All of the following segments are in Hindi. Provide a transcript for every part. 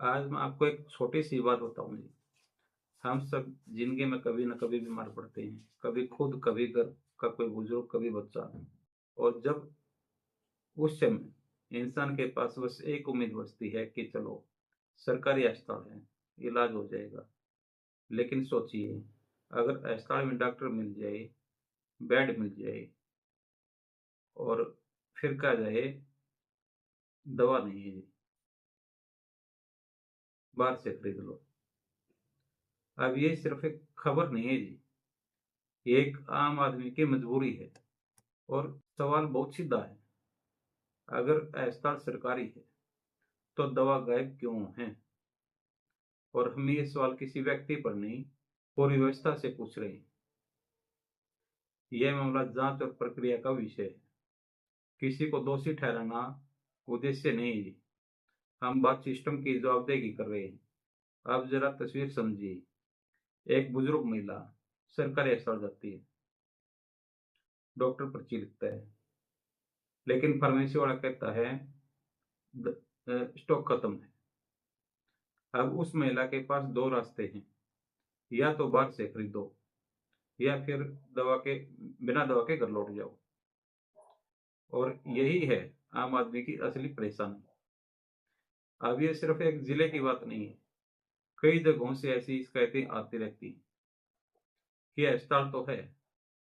आज मैं आपको एक छोटी सी बात बताऊं जी। हम सब जिंदगी में कभी न कभी बीमार पड़ते हैं, कभी खुद, कभी घर का कोई बुजुर्ग, कभी बच्चा। और जब उस समय इंसान के पास बस एक उम्मीद बचती है कि चलो सरकारी अस्पताल है, इलाज हो जाएगा। लेकिन सोचिए, अगर अस्पताल में डॉक्टर मिल जाए, बेड मिल जाए और फिर कहा जाए दवा नहीं है जी, बाहर से खरीद लो। अब ये सिर्फ एक खबर नहीं है जी, ये एक आम आदमी की मजबूरी है। और सवाल बहुत सीधा है, अगर अस्पताल सरकारी है तो दवा गायब क्यों है? और हम ये सवाल किसी व्यक्ति पर नहीं, पूरी व्यवस्था से पूछ रहे हैं। यह मामला जांच और प्रक्रिया का विषय है। किसी को दोषी ठहराना उद्देश्य नहीं है। हम बात सिस्टम की जवाबदेही कर रहे हैं। अब जरा तस्वीर समझिए। एक बुजुर्ग महिला सरकारी अस्पताल जाती है, डॉक्टर पर्ची लिखता है, लेकिन फार्मेसी वाला कहता है स्टॉक खत्म है। अब उस महिला के पास दो रास्ते हैं, या तो बाहर से खरीदो या फिर दवा के बिना दवा के घर लौट जाओ। और यही है आम आदमी की असली परेशानी। अब ये सिर्फ एक जिले की बात नहीं है, कई जगहों से ऐसी शिकायतें आती रहती हैं कि अस्पताल तो है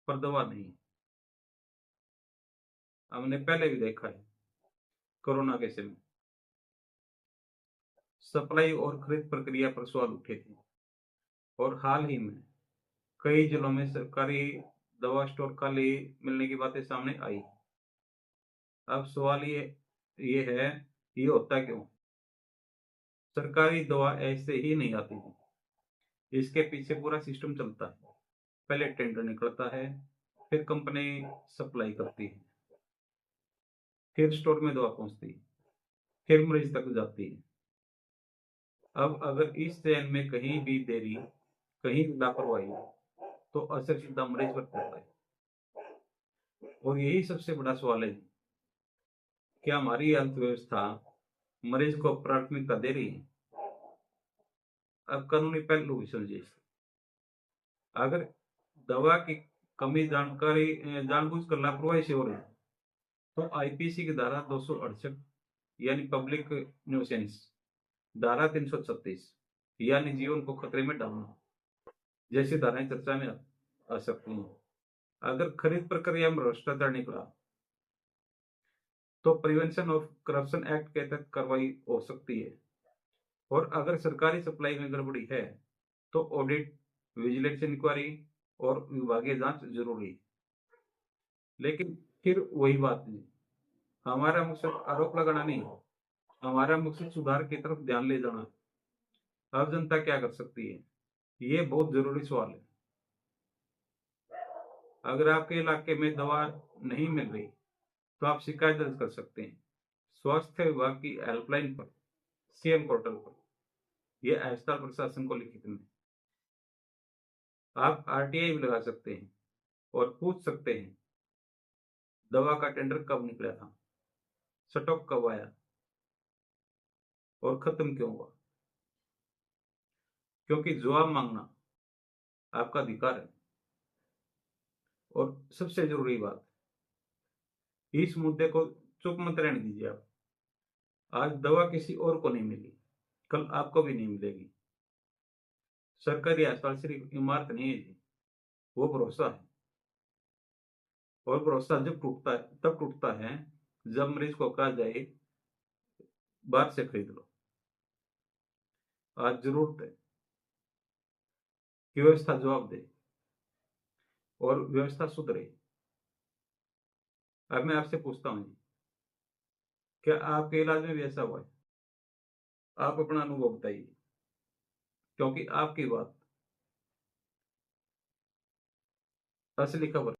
पर दवा नहीं। हमने पहले भी देखा है, कोरोना के समय सप्लाई और खरीद प्रक्रिया पर सवाल उठे थे। और हाल ही में कई जिलों में सरकारी दवा स्टोर खाली मिलने की बातें सामने आई। अब सवाल ये है, ये होता क्यों? सरकारी दवा ऐसे ही नहीं आती थी, इसके पीछे पूरा सिस्टम चलता है। पहले टेंडर निकलता है, फिर कंपनी सप्लाई करती है, फिर स्टोर में दवा पहुंचती है, फिर मरीज तक जाती है। अब अगर इस चयन में कहीं भी देरी, कहीं भी लापरवाही, तो असर सीधा मरीज पर पड़ता है। और यही सबसे बड़ा सवाल है, क्या हमारी अर्थव्यवस्था मरीज को प्राथमिकता दे रही है? अब कानूनी पहलू भी समझिए। अगर दवा की कमी जानबूझकर लापरवाही से हो रही है, तो आईपीसी की धारा 268 यानी पब्लिक न्यूसेंस, धारा 336 यानी जीवन को खतरे में डालना जैसी धाराएं चर्चा में आ सकती हैं। अगर खरीद प्रक्रिया में भ्रष्टाचार निकला तो प्रिवेंशन ऑफ करप्शन एक्ट के तहत कार्रवाई हो सकती है। और अगर सरकारी सप्लाई में गड़बड़ी है तो ऑडिट, विजिलेंस इंक्वायरी और विभागीय जांच जरूरी है। लेकिन फिर वही बात नहीं, हमारा मकसद आरोप लगाना नहीं, हमारा मकसद सुधार की तरफ ध्यान ले जाना। अब जनता क्या कर सकती है, ये बहुत जरूरी सवाल है। अगर आपके इलाके में दवा नहीं मिल रही तो आप शिकायत दर्ज कर सकते हैं स्वास्थ्य विभाग की हेल्पलाइन पर, सीएम पोर्टल पर, यह अस्पताल प्रशासन को लिखित में। आप आरटीआई भी लगा सकते हैं और पूछ सकते हैं दवा का टेंडर कब निकला था, स्टॉक कब आया और खत्म क्यों हुआ। क्योंकि जवाब मांगना आपका अधिकार है। और सबसे जरूरी बात, इस मुद्दे को चुप मत रहने दीजिए आप। आज दवा किसी और को नहीं मिली, कल आपको भी नहीं मिलेगी। सरकारी अस्पताल सिर्फ इमारत नहीं है जी, वो भरोसा है। और भरोसा जब टूटता है, तब टूटता है जब मरीज को कहा जाए बाहर से खरीद लो। आज जरूरत है कि व्यवस्था जवाब दे और व्यवस्था सुधरे। अब मैं आपसे पूछता हूँ जी, क्या आपके इलाज में भी ऐसा हुआ है? आप अपना अनुभव बताइए, क्योंकि आपकी बात असली खबर